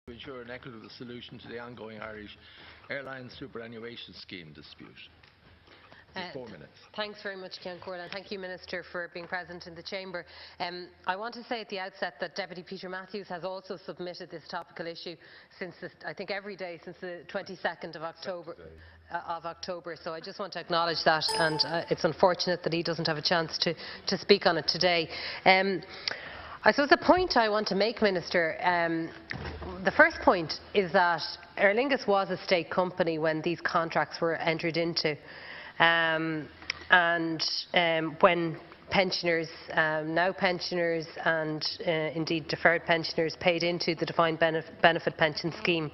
to ensure an equitable solution to the ongoing Irish Airlines superannuation scheme dispute. 4 minutes. Thanks very much, Ceann Comhairle, and thank you, Minister, for being present in the Chamber. I want to say at the outset that Deputy Peter Matthews has also submitted this topical issue since, I think, every day since the 22nd of October. So I just want to acknowledge that, and it's unfortunate that he doesn't have a chance to speak on it today. I suppose the point I want to make, Minister, the first point is that Aer Lingus was a state company when these contracts were entered into. When pensioners, now pensioners and indeed deferred pensioners paid into the defined benefit pension scheme.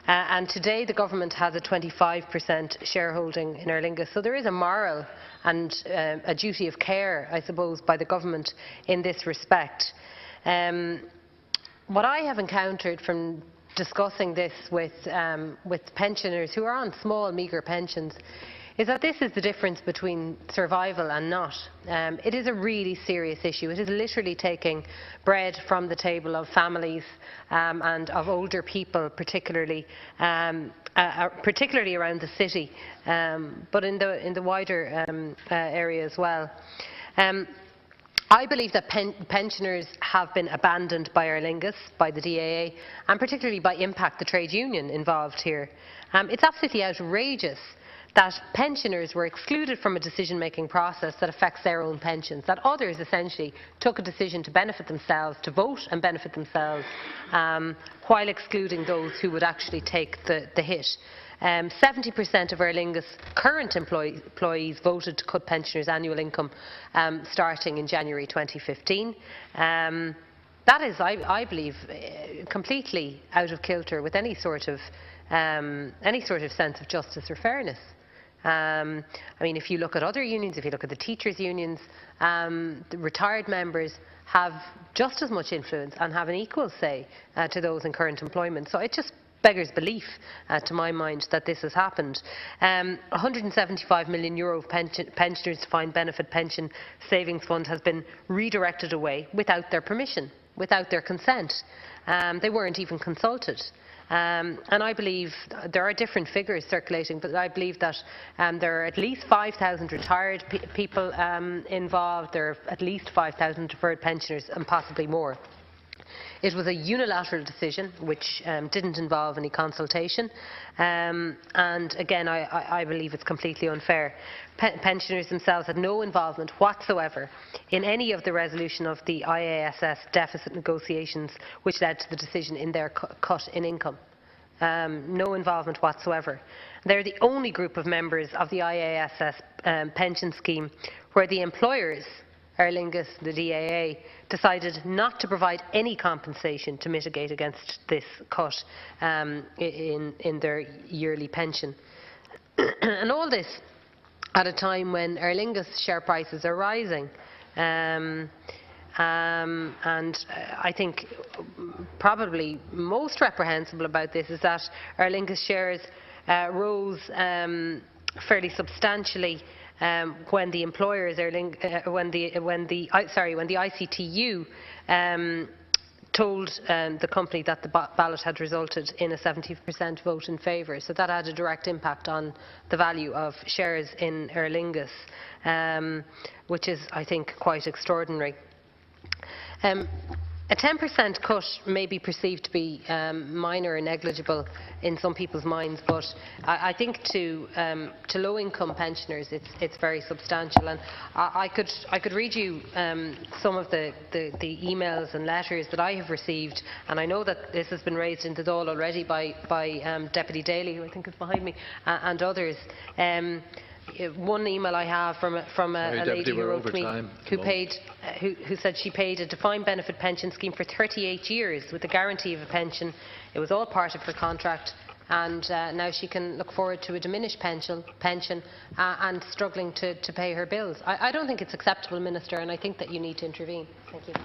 And today the government has a 25% shareholding in Aer Lingus, so there is a moral and a duty of care, I suppose, by the government in this respect. What I have encountered from discussing this with pensioners who are on small, meagre pensions is that this is the difference between survival and not. It is a really serious issue. It is literally taking bread from the table of families and of older people, particularly around the city, but in the wider area as well. I believe that pensioners have been abandoned by Aer Lingus, by the DAA, and particularly by Impact, the trade union involved here. It's absolutely outrageous that pensioners were excluded from a decision-making process that affects their own pensions, that others essentially took a decision to benefit themselves, to vote and benefit themselves, while excluding those who would actually take the hit. 70% of Aer Lingus current employees voted to cut pensioners' annual income starting in January 2015. That is, I believe, completely out of kilter with any sort of sense of justice or fairness. I mean, if you look at other unions, if you look at the teachers' unions, the retired members have just as much influence and have an equal say to those in current employment. So it just beggars belief, to my mind, that this has happened. €175 million pensioners' defined benefit pension savings fund has been redirected away without their permission, without their consent. They weren't even consulted. And I believe there are different figures circulating, but I believe that there are at least 5,000 retired people involved, there are at least 5,000 deferred pensioners and possibly more. It was a unilateral decision which didn't involve any consultation, and again I believe it's completely unfair. Pensioners themselves had no involvement whatsoever in any of the resolution of the IASS deficit negotiations which led to the decision in their cut in income. No involvement whatsoever. They're the only group of members of the IASS pension scheme where the employers, Aer Lingus, the DAA, decided not to provide any compensation to mitigate against this cut in their yearly pension. And all this at a time when Aer Lingus share prices are rising. And I think probably most reprehensible about this is that Aer Lingus shares rose fairly substantially when the employers, when the ICTU told the company that the ballot had resulted in a 70% vote in favour. So that had a direct impact on the value of shares in Aer Lingus, which is, I think, quite extraordinary. A 10% cut may be perceived to be minor and negligible in some people's minds, but I think to low-income pensioners it's very substantial. And I could read you some of the emails and letters that I have received, and I know that this has been raised in the Dáil already by Deputy Daly, who I think is behind me, and others. One email I have from a lady who wrote to me who said she paid a defined benefit pension scheme for 38 years with the guarantee of a pension. It was all part of her contract, and now she can look forward to a diminished pension and struggling to pay her bills. I don't think it's acceptable, Minister, and I think that you need to intervene. Thank you.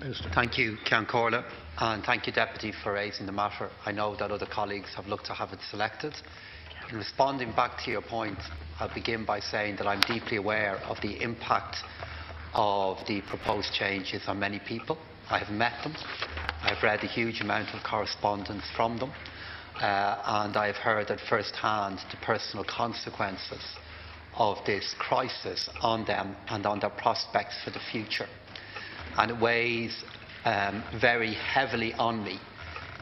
Minister. Thank you, Ceann Comhairle, and thank you, Deputy, for raising the matter. I know that other colleagues have looked to have it selected. In responding back to your point, I'll begin by saying that I'm deeply aware of the impact of the proposed changes on many people, I have met them. I've read a huge amount of correspondence from them. And I've heard at first hand the personal consequences of this crisis on them and on their prospects for the future. And it weighs very heavily on me,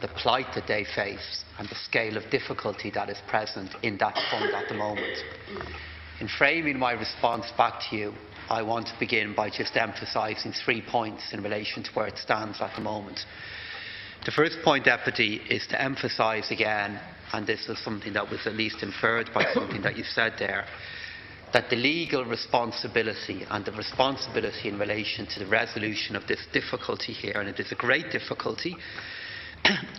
the plight that they face and the scale of difficulty that is present in that fund at the moment. In framing my response back to you, I want to begin by just emphasising 3 points in relation to where it stands at the moment. The first point, Deputy, is to emphasise again, and this is something that was at least inferred by something that you said there, that the legal responsibility and the responsibility in relation to the resolution of this difficulty here, and it is a great difficulty,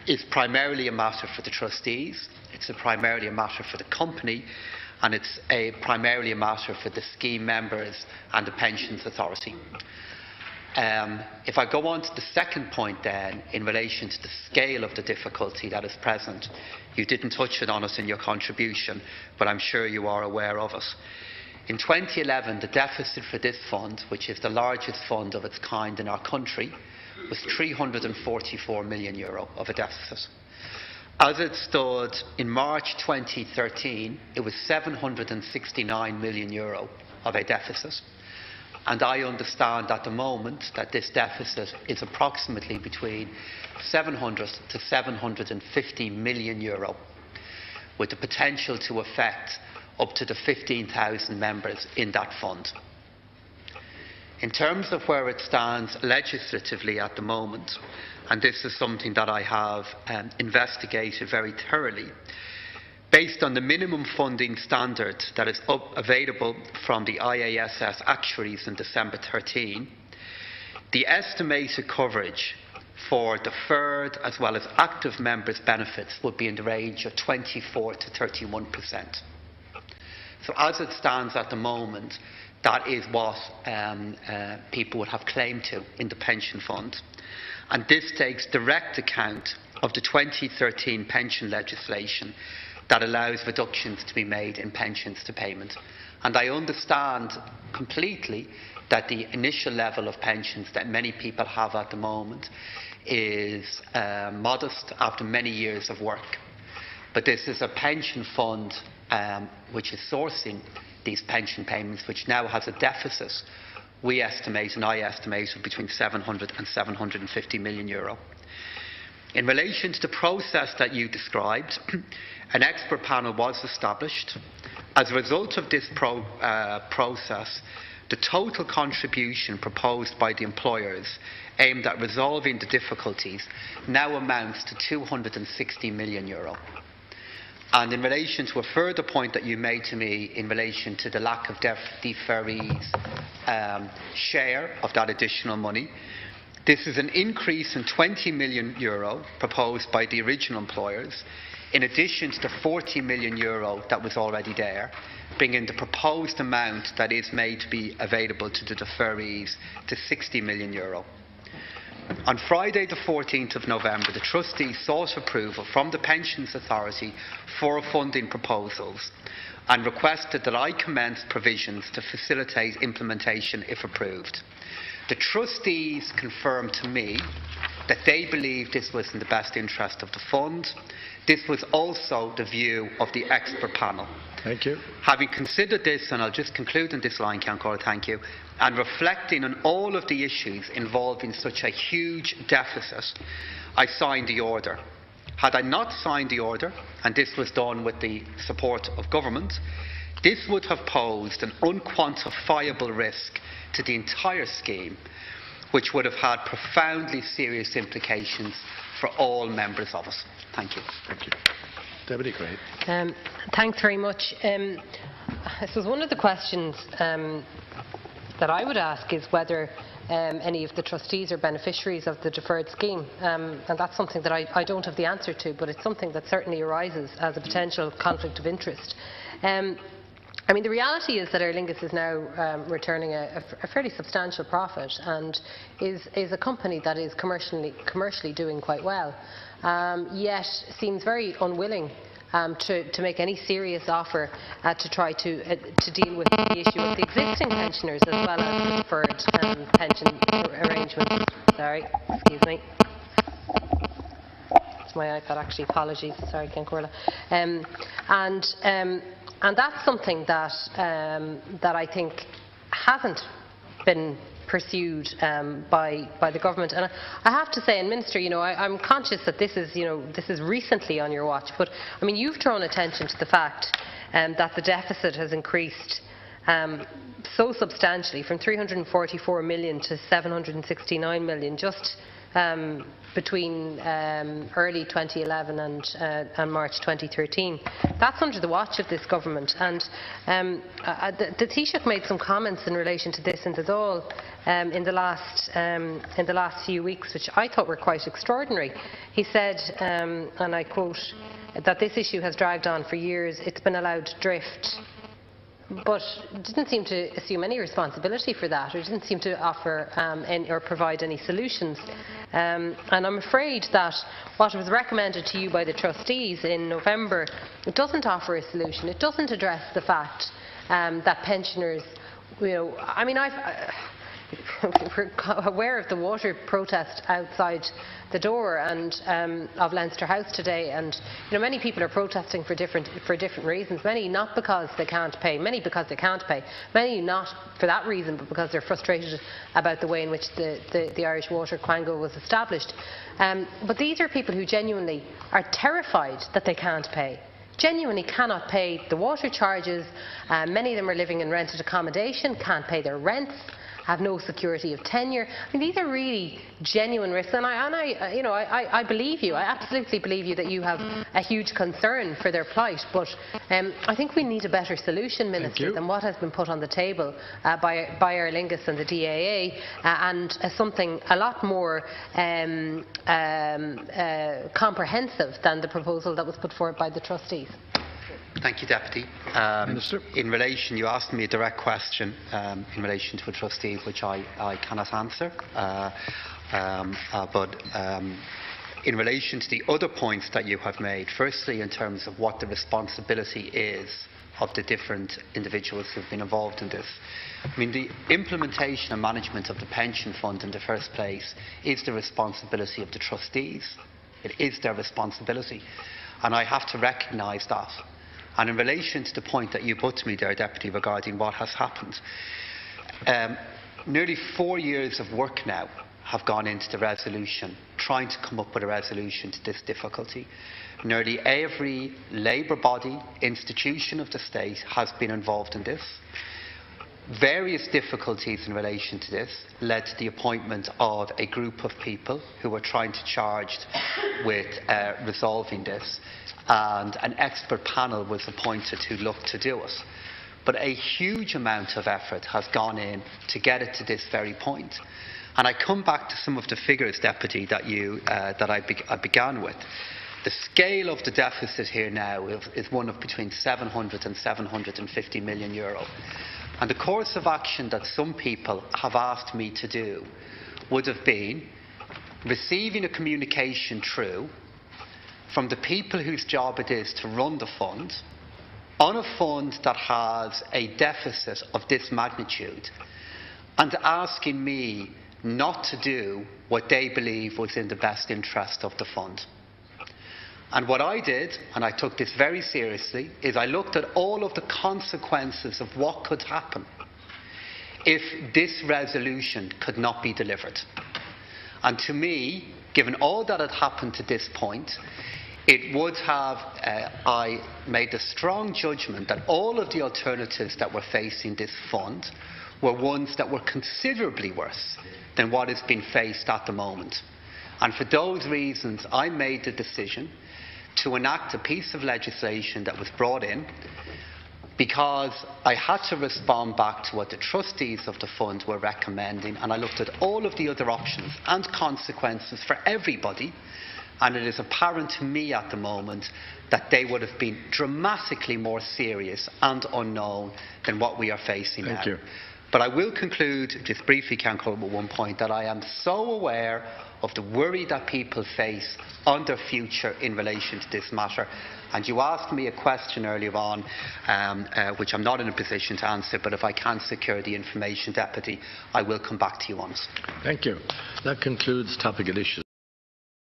is primarily a matter for the trustees, it's primarily a matter for the company, and it's primarily a matter for the scheme members and the Pensions Authority. If I go on to the second point then, in relation to the scale of the difficulty that is present, you didn't touch on it in your contribution, but I'm sure you are aware of it. In 2011, the deficit for this fund, which is the largest fund of its kind in our country, was €344 million of a deficit. As it stood in March 2013, it was €769 million of a deficit. And I understand at the moment that this deficit is approximately between €700 to €750 million, with the potential to affect up to the 15,000 members in that fund. In terms of where it stands legislatively at the moment, and this is something that I have investigated very thoroughly, based on the minimum funding standard that is available from the IASS actuaries in December 13, the estimated coverage for deferred as well as active members' benefits would be in the range of 24 to 31%. So as it stands at the moment, that is what people would have claim to in the pension fund. And this takes direct account of the 2013 pension legislation that allows reductions to be made in pensions to payment. And I understand completely that the initial level of pensions that many people have at the moment is modest after many years of work. But this is a pension fund which is sourcing these pension payments, which now has a deficit, we estimate, and I estimate, of between €700 and €750 million. In relation to the process that you described, an expert panel was established. As a result of this process, the total contribution proposed by the employers aimed at resolving the difficulties now amounts to €260 million. And in relation to a further point that you made to me in relation to the lack of deferrees' share of that additional money, this is an increase in €20 million proposed by the original employers, in addition to the €40 million that was already there, bringing the proposed amount that is made to be available to the deferrees to €60 million. On Friday the 14th of November, the trustees sought approval from the Pensions Authority for funding proposals and requested that I commence provisions to facilitate implementation if approved. The trustees confirmed to me that they believed this was in the best interest of the fund. This was also the view of the expert panel. Thank you. Having considered this, and I'll just conclude in this line, Councillor, thank you, and reflecting on all of the issues involving such a huge deficit, I signed the order. Had I not signed the order, and this was done with the support of government, this would have posed an unquantifiable risk to the entire scheme, which would have had profoundly serious implications for all members of it. Thank you. Thank you. Deputy Creighton. Thanks very much. I suppose one of the questions that I would ask is whether any of the trustees are beneficiaries of the deferred scheme, and that's something that I don't have the answer to, but it's something that certainly arises as a potential conflict of interest. I mean, the reality is that Aer Lingus is now returning a fairly substantial profit and is a company that is commercially doing quite well, yet seems very unwilling to make any serious offer to try to deal with the issue of the existing pensioners as well as the deferred pension arrangements. Sorry, excuse me. It's my iPad actually, apologies, sorry Ken and that's something that that I think hasn't been pursued by the government. And I have to say, and Minister, I'm conscious that this is recently on your watch, but I mean, you've drawn attention to the fact that the deficit has increased so substantially from 344 million to 769 million just between early 2011 and March 2013. That's under the watch of this government, and the Taoiseach made some comments in relation to this in the Dáil in the last few weeks, which I thought were quite extraordinary. He said, and I quote, that this issue has dragged on for years, it's been allowed to drift, but didn't seem to assume any responsibility for that, or didn't seem to offer or provide any solutions. And I'm afraid that what was recommended to you by the trustees in November, it doesn't offer a solution. It doesn't address the fact that pensioners, I mean, we're aware of the water protest outside the door and of Leinster House today, and many people are protesting for different reasons. Many not because they can't pay, many because they can't pay, many not for that reason, but because they're frustrated about the way in which the Irish Water Quango was established. But these are people who genuinely are terrified that they can't pay. Genuinely cannot pay the water charges. Many of them are living in rented accommodation, can't pay their rents, have no security of tenure. I mean, these are really genuine risks, and I believe you. I absolutely believe you that you have a huge concern for their plight. But I think we need a better solution, Minister, than what has been put on the table by Aer Lingus and the DAA, and something a lot more comprehensive than the proposal that was put forward by the trustees. Thank you, Deputy. Minister. In relation, you asked me a direct question in relation to a trustee which I cannot answer. But in relation to the other points that you have made, firstly in terms of what the responsibility is of the different individuals who have been involved in this. I mean, the implementation and management of the pension fund in the first place is the responsibility of the trustees. It is their responsibility, and I have to recognise that. And in relation to the point that you put to me there, Deputy, regarding what has happened, nearly 4 years of work now have gone into the resolution, trying to come up with a resolution to this difficulty. Nearly every Labour body, institution of the state has been involved in this. Various difficulties in relation to this led to the appointment of a group of people who were trying to charge with resolving this, and an expert panel was appointed who looked to do it. But a huge amount of effort has gone in to get it to this very point. And I come back to some of the figures, Deputy, that I began with. The scale of the deficit here now is one of between 700 and 750 million euro. And the course of action that some people have asked me to do would have been receiving a communication through from the people whose job it is to run the fund, on a fund that has a deficit of this magnitude, and asking me not to do what they believe was in the best interest of the fund. And what I did, and I took this very seriously, is I looked at all of the consequences of what could happen if this resolution could not be delivered. And to me, given all that had happened to this point, it would have, I made a strong judgment that all of the alternatives that were facing this fund were ones that were considerably worse than what is being faced at the moment. And for those reasons, I made the decision to enact a piece of legislation that was brought in because I had to respond back to what the trustees of the fund were recommending, and I looked at all of the other options and consequences for everybody, and it is apparent to me at the moment that they would have been dramatically more serious and unknown than what we are facing now. But I will conclude, just briefly, Councillor, with one point, that I am so aware of the worry that people face on their future in relation to this matter. And you asked me a question earlier on, which I'm not in a position to answer, but if I can secure the information, Deputy, I will come back to you on it. Thank you. That concludes topical issues.